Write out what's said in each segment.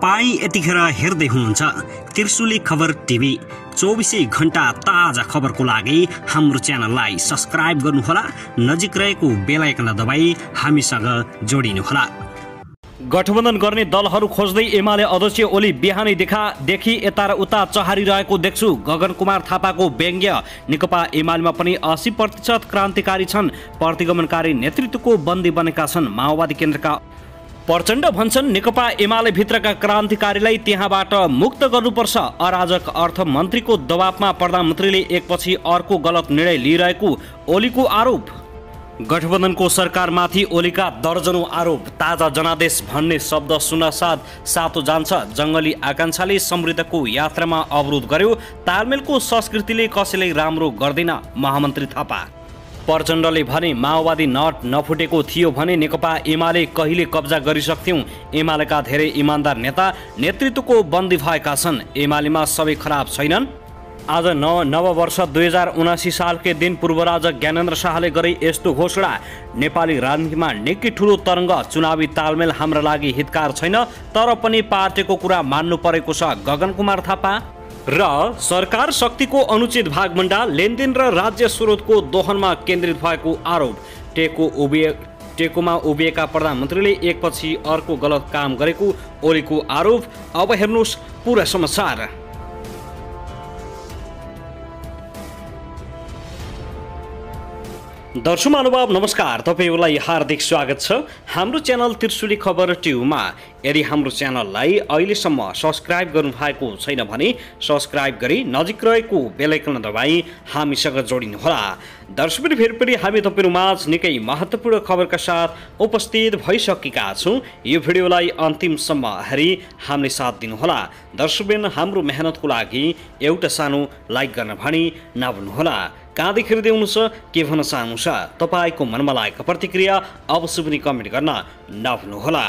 तपाई यतिखेर हेर्दै हुनुहुन्छ त्रिशुली खबर टिभी। 24 घण्टा ताजा खबरको लागि हाम्रो च्यानललाई सब्स्क्राइब गर्नुहोला, नजिक रहेको बेल आइकन दबाई हामीसँग जोडिनुहोला। गठबन्धन गर्ने दलहरू खोज्दै एमाले अध्यक्ष ओली बिहानैदेखि यता र उता चहारिरहेको देख्छु। गगन कुमार थापाको व्यङ्ग्य। नेकपा एमालेमा पनि 80% क्रान्तिकारी छन्, प्रतिगमनकारी नेतृत्वको बन्दी बनेका छन्। माओवादी केन्द्रका प्रचण्ड भन्छन् नेकपा एमाले भित्रका क्रान्तिकारीलाई त्यहाँबाट मुक्त गर्नुपर्छ। अराजक अर्थमन्त्रीको दबावमा प्रधानमन्त्रीले एकपछि अर्को गलत निर्णय लिइरहेको ओलीको आरोप। गठबन्धनको सरकारमाथि ओलीका दर्जनौं आरोप। ताजा जनादेश भन्ने शब्द सुन्न सातो जान्छ। जङ्गली आकांक्षाले समृद्धको यात्रामा अवरोध गर्यो। तालमेलको संस्कृतिले कसैलाई राम्रो गर्दैन। महामन्त्री थापा। प्रचण्डले भने माओवादी नट नफुटेको थियो भने नेकपा एमाले कहिले कब्जा गरिसक्थ्यौं। एमालेका धेरै इमान्दार नेता नेतृत्वको बन्दी भएका छन्। एमालेमा सबै खराब छैनन्। आज नव वर्ष 2079 सालकै दिन पूर्वराजा ज्ञानेन्द्र शाहले गरे यस्तो घोषणा। नेपाली राजनीतिमा निकै ठुलो तरङ्ग। चुनावी तालमेल हाम्रा लागि हितकार छैन, तर पनि पार्टीको कुरा मान्नु परेको छ। गगन कुमार थापा र सरकार शक्तिको अनुचित भागभण्डा, लेनदेन र राज्य स्रोतको दोहनमा केन्द्रित भएको आरोप। टेकोमा उभिएका प्रधानमन्त्रीले एकपछि अर्को गलत काम गरेको ओलीको आरोप। अब हेर्नुहोस् पुरा समाचार। दर्शक महानुभाव नमस्कार, तपाईहरुलाई हार्दिक स्वागत छ हाम्रो च्यानल त्रिशुली खबर टिभीमा। यदि हाम्रो च्यानललाई अहिलेसम्म सब्स्क्राइब गर्नुभएको छैन भने सब्स्क्राइब गरी नजिक रहेको बेल आइकन दबाई हामीसँग जोडिनुहोला। दर्शक फेरि हामी तपाईहरुमाझ निकै महत्त्वपूर्ण खबरका साथ उपस्थित भइसकेका छौं। यो भिडियोलाई अन्तिमसम्म हेरी हामीले साथ दिनुहोला। दर्शकबिन हाम्रो मेहनतको लागि एउटा सानो लाइक गर्न भनी नभुल्नुहोला। कहाँदेखि हेर्दै हुनुहुन्छ, के भन्न चाहनुहुन्छ, तपाईको मनमा लागेको प्रतिक्रिया अवश्य पनि कमेन्ट गर्न नभुल्नुहोला।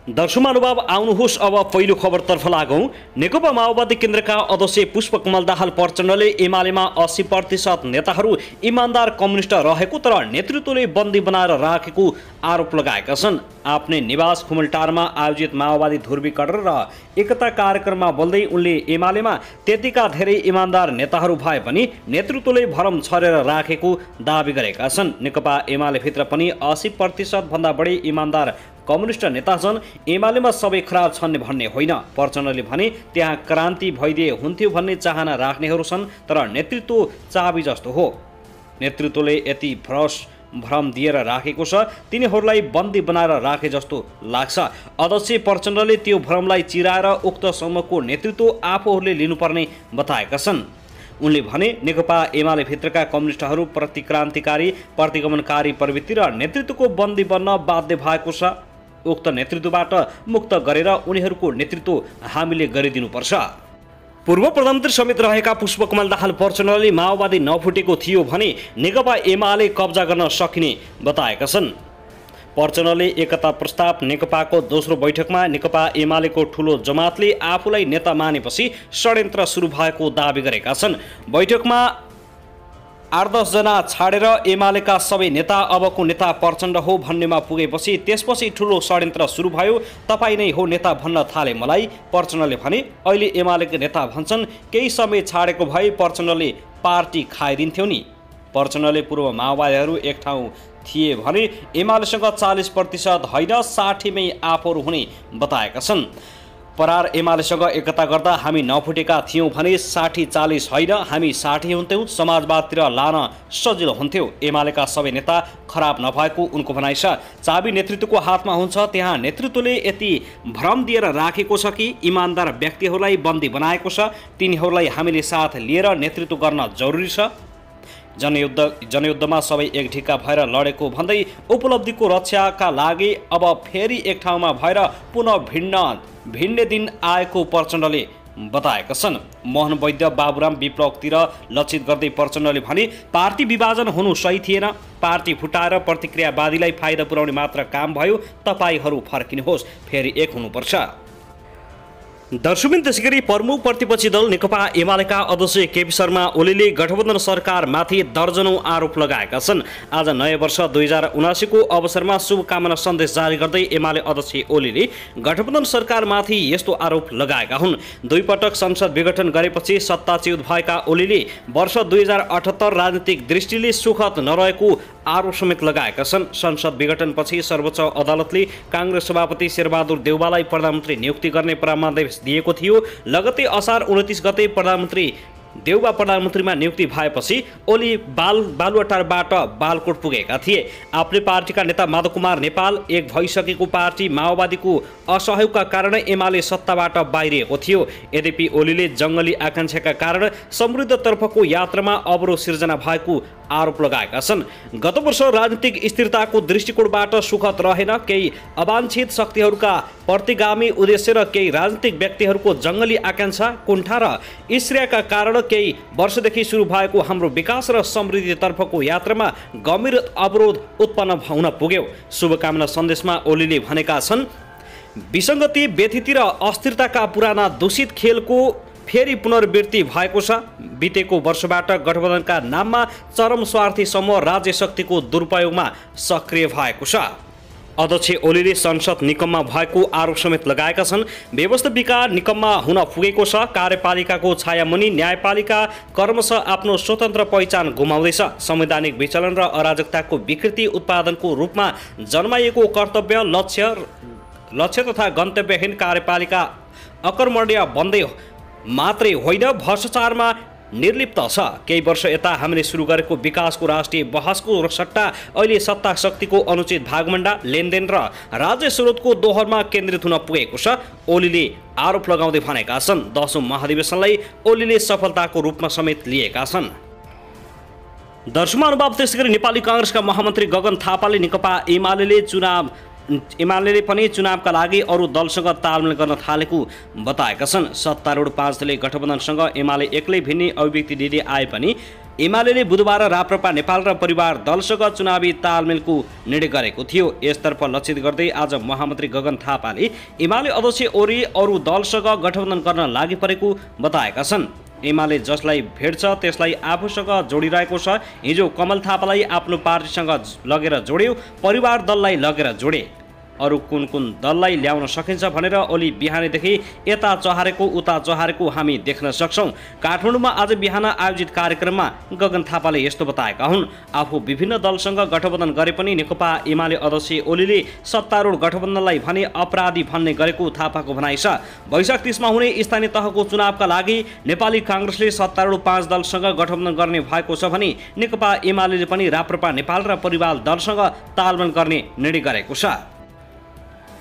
दर्शक महानुभाव आउनुहोस् अब पहिलो खबरतर्फ लागौं। नेकपा माओवादी केन्द्रका अध्यक्ष पुष्पकमल दाहाल प्रचण्डले एमालेमा 80% नेताहरू इमान्दार कम्युनिस्ट रहेको तर नेतृत्वले बन्दी बनाएर राखेको आरोप लगाएका छन्। आफ्नै निवास खुमलटारमा आयोजित माओवादी ध्रुवीकरण र एकता कार्यक्रममा बोल्दै उनले एमालेमा त्यतिका धेरै इमान्दार नेताहरू भए पनि नेतृत्वले भरम छरेर राखेको दावी गरेका छन्। नेकपा एमाले भित्र पनि 80% भन्दा बढी इमान्दार कम्युनिस्ट नेता छन्। एमालेमा सबै खराब छन् भन्ने होइन। प्रचण्डले भने त्यहाँ क्रान्ति भइदिए हुन्थ्यो भन्ने चाहना राख्नेहरू छन्, तर नेतृत्व चाबी जस्तो हो। नेतृत्वले यति भ्रम दिएर राखेको छ, तिनीहरूलाई बन्दी बनाएर राखे जस्तो लाग्छ। अध्यक्ष प्रचण्डले त्यो भ्रमलाई चिराएर उक्त समूहको नेतृत्व आफूहरूले लिनुपर्ने बताएका छन्। उनले भने नेकपा एमाले भित्रका कम्युनिस्टहरू प्रतिक्रान्तिकारी, प्रतिगमनकारी प्रवृत्ति र नेतृत्वको बन्दी बन्न बाध्य भएको छ। उक्त नेतृत्वबाट मुक्त गरेर उनीहरूको नेतृत्व हामीले गरिदिनुपर्छ। पूर्व प्रधानमन्त्री समेत रहेका पुष्पकमल दाहाल प्रचण्डले माओवादी नफुटेको थियो भने नेकपा एमाले कब्जा गर्न सकिने बताएका छन्। प्रचण्डले एकता प्रस्ताव नेकपाको दोस्रो बैठकमा नेकपा एमालेको ठूलो जमातले आफूलाई नेता मानेपछि षड्यन्त्र सुरु भएको दावी गरेका छन्। बैठकमा 8-10 जना छाडेर एमालेका सबै नेता अबको नेता प्रचण्ड हो भन्नेमा पुगेपछि त्यसपछि ठूलो षड्यन्त्र सुरु भयो। तपाईँ नै हो नेता भन्न थाले मलाई, प्रचण्डले भने। अहिले एमालेका नेता भन्छन् केही समय छाडेको भए प्रचण्डले पार्टी खाइदिन्थ्यो नि। प्रचण्डले पूर्व माओवादीहरू एक ठाउँ थिए भने एमालेसँग 40% होइन 60 मै आफूहरू हुने बताएका छन्। परार एमालेसँग एकता गर्दा हामी नफुटेका थियौँ भने 60-40 होइन, हामी 60 हुन्थ्यौँ। समाजवादतिर लान सजिलो हुन्थ्यो। एमालेका सबै नेता खराब नभएको उनको भनाइ छ। चाबी नेतृत्वको हातमा हुन्छ। त्यहाँ नेतृत्वले यति भ्रम दिएर राखेको छ कि इमान्दार व्यक्तिहरूलाई बन्दी बनाएको छ। तिनीहरूलाई हामीले साथ लिएर नेतृत्व गर्न जरुरी छ। जनयुद्धमा सबै एक ढिक्का भएर लडेको भन्दै उपलब्धिको रक्षाका लागि अब फेरि एक ठाउँमा भएर पुनः भिड्ने दिन आएको प्रचण्डले बताएका छन्। मोहन वैद्य बाबुराम विप्लवतिर लक्षित गर्दै प्रचण्डले भने पार्टी विभाजन हुनु सही थिएन। पार्टी फुटाएर प्रतिक्रियावादीलाई फाइदा पुर्याउने मात्र काम भयो। तपाईहरू फर्किनुहोस्, फेरि एक हुनुपर्छ। दर्शकबिन त्यसैगरी प्रमुख प्रतिपक्षी दल नेकपा एमालेका अध्यक्ष केपी शर्मा ओलीले गठबन्धन सरकारमाथि दर्जनौं आरोप लगाएका छन्। आज नयाँ वर्ष 2079 को अवसरमा शुभकामना सन्देश जारी गर्दै एमाले अध्यक्ष ओलीले गठबन्धन सरकारमाथि यस्तो आरोप लगाएका हुन्। दुई पटक संसद विघटन गरेपछि सत्ताच्युत भएका ओलीले वर्ष 2078 राजनीतिक दृष्टिले सुखद नरहेको आरोप समेत लगाएका छन्। संसद विघटनपछि सर्वोच्च अदालतले कांग्रेस सभापति शेरबहादुर देउवालाई प्रधानमन्त्री नियुक्ति गर्ने परामर्श दिएको थियो। लगतै असार 29 गते प्रधानमन्त्री देउवा प्रधानमन्त्रीमा नियुक्ति भएपछि ओली बालुवाटारबाट बालकोट पुगेका थिए। आफ्नै पार्टीका नेता माधव कुमार नेपाल एक भइसकेको पार्टी माओवादीको असहयोगका कारण एमाले सत्ताबाट बाहिरिएको थियो। यद्यपि ओलीले जङ्गली आकांक्षाका कारण समृद्धतर्फको यात्रामा अवरोध सिर्जना भएको आरोप लगाएका छन्। गत वर्ष राजनीतिक स्थिरताको दृष्टिकोणबाट सुखद रहेन। केही अवांछित शक्तिहरूका प्रतिगामी उद्देश्य र केही राजनीतिक व्यक्तिहरूको जङ्गली आकांक्षा कुण्ठा र ईर्ष्याका कारण केही वर्षदेखि सुरु भएको हाम्रो विकास र समृद्धितर्फको यात्रामा गम्भीर अवरोध उत्पन्न हुन पुग्यो। शुभकामना सन्देशमा ओलीले भनेका छन्, विसङ्गति व्यथिति र अस्थिरताका पुराना दूषित खेलको फेरि पुनर्वृत्ति भएको छ। बितेको वर्षबाट गठबन्धनका नाममा चरम स्वार्थी समूह राज्य शक्तिको दुरुपयोगमा सक्रिय भएको छ। अध्यक्ष ओलीले संसद निकममा भएको आरोप समेत लगाएका छन्। व्यवस्थापिका निकममा हुन पुगेको छ। कार्यपालिकाको छायामुनि न्यायपालिका क्रमशः आफ्नो स्वतन्त्र पहिचान गुमाउँदैछ। संवैधानिक विचलन र अराजकताको विकृति उत्पादनको रूपमा जन्माइएको कर्तव्य लक्ष्य तथा गन्तव्यहीन कार्यपालिका अकर्मण्य बन्दै मात्रै होइन, भ्रष्टाचारमा निर्लिप्त छ। केही वर्ष यता हामीले सुरु गरेको विकासको राष्ट्रिय बहसको सट्टा अहिले सत्ता शक्तिको अनुचित भागमण्डा लेनदेन र राज्य स्रोतको दोहरमा केन्द्रित हुन पुगेको छ, ओलीले आरोप लगाउँदै भनेका छन्। 10औं महाधिवेशनलाई ओलीले सफलताको रूपमा समेत लिएका छन्। दर्शकमा अनुभव त्यसैगरी नेपाली कांग्रेसका महामन्त्री गगन थापाले नेकपा एमाले पनि चुनावका लागि अरू दलसँग तालमेल गर्न थालेको बताएका छन्। सत्तारूढ 5 दलीय गठबन्धनसँग एमाले एक्लै भिन्ने अभिव्यक्ति दिँदै आए पनि एमाले बुधबार राप्रपा नेपाल र परिवार दलसँग चुनावी तालमेलको निर्णय गरेको थियो। यसतर्फ लक्षित गर्दै आज महामन्त्री गगन थापाले एमाले अध्यक्ष ओली अरू दलसँग गठबन्धन गर्न लागि परेको बताएका छन्। एमाले जसलाई भेट्छ त्यसलाई आफूसँग जोडिरहेको छ। हिजो कमल थापालाई आफ्नो पार्टीसँग लगेर जोड्यो, परिवार दललाई लगेर जोडे। अरू कुन कुन दललाई ल्याउन सकिन्छ भनेर ओली बिहानैदेखि यता चहारेको उता चहारेको हामी देख्न सक्छौं। काठमाडौँमा आज बिहान आयोजित कार्यक्रममा गगन थापाले यस्तो बताएका हुन्। आफू विभिन्न दलसँग गठबन्धन गरे पनि नेकपा एमाले अध्यक्ष ओलीले सत्तारूढ गठबन्धनलाई भने अपराधी भन्ने गरेको थापाको भनाइ छ। वैशाख 30 मा हुने स्थानीय तहको चुनावका लागि नेपाली कांग्रेसले सत्तारूढ 5 दलसँग गठबन्धन गर्ने भएको छ भने नेकपा एमाले पनि राप्रपा नेपाल र परिवार दलसँग तालमेल गर्ने निर्णय गरेको छ।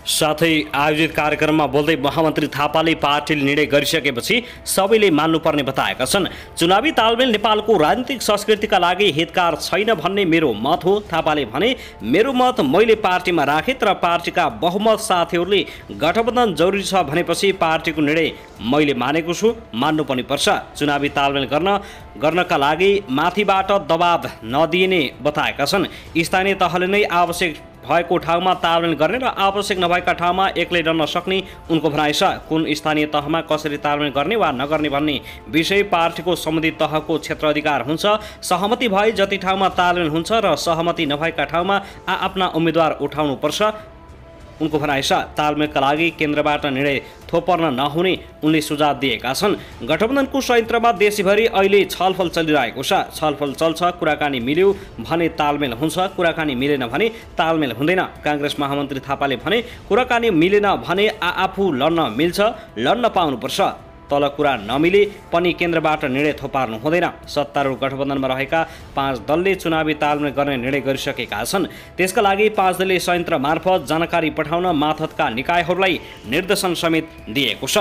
साथै आयोजित कार्यक्रममा बोल्दै महामन्त्री थापाले पार्टीले निर्णय गरिसकेपछि सबैले मान्नुपर्ने बताएका छन्। चुनावी तालमेल नेपालको राजनीतिक संस्कृतिका लागि हितकार छैन भन्ने मेरो मत हो। थापाले भने, मेरो मत मैले पार्टीमा राखे तर पार्टीका बहुमत साथीहरूले गठबन्धन जरुरी छ भनेपछि पार्टीको निर्णय मैले मानेको छु, मान्नु पनि पर्छ। चुनावी तालमेल गर्नका लागि माथिबाट दबाब नदिने बताएका छन्। स्थानीय तहले नै आवश्यक भएको ठाउँमा तालमेल गर्ने र आवश्यक नभएका ठाउँमा एक्लै रहन सक्ने उनको भनाइ छ। कुन स्थानीय तहमा कसरी तालमेल गर्ने वा नगर्ने भन्ने विषय पार्टीको सम्बन्धित तहको क्षेत्र अधिकार हुन्छ। सहमति भए जति ठाउँमा तालमेल हुन्छ र सहमति नभएका ठाउँमा आफ्ना उम्मेदवार उठाउनुपर्छ उनको भनाइ छ। तालमेलका लागि केन्द्रबाट निर्णय थोपर्न नहुने उनले सुझाव दिएका छन्। गठबन्धनको संयन्त्रमा देशभरि अहिले छलफल चलिरहेको छ। छलफल चल्छ, कुराकानी मिल्यो भने तालमेल हुन्छ, कुराकानी मिलेन भने तालमेल हुँदैन। कांग्रेस महामन्त्री थापाले भने, कुराकानी मिलेन भने आफू लड्न मिल्छ, लड्न पाउनुपर्छ। तल कुरा नमिले पनि केन्द्रबाट निर्णय थोपार्नु हुँदैन। सत्तारूढ गठबन्धनमा रहेका 5 दलले चुनावी तालमेल गर्ने निर्णय गरिसकेका छन्। त्यसका लागि 5 दलीय संयन्त्र मार्फत जानकारी पठाउन माथतका निकायहरूलाई निर्देशन समेत दिएको छ।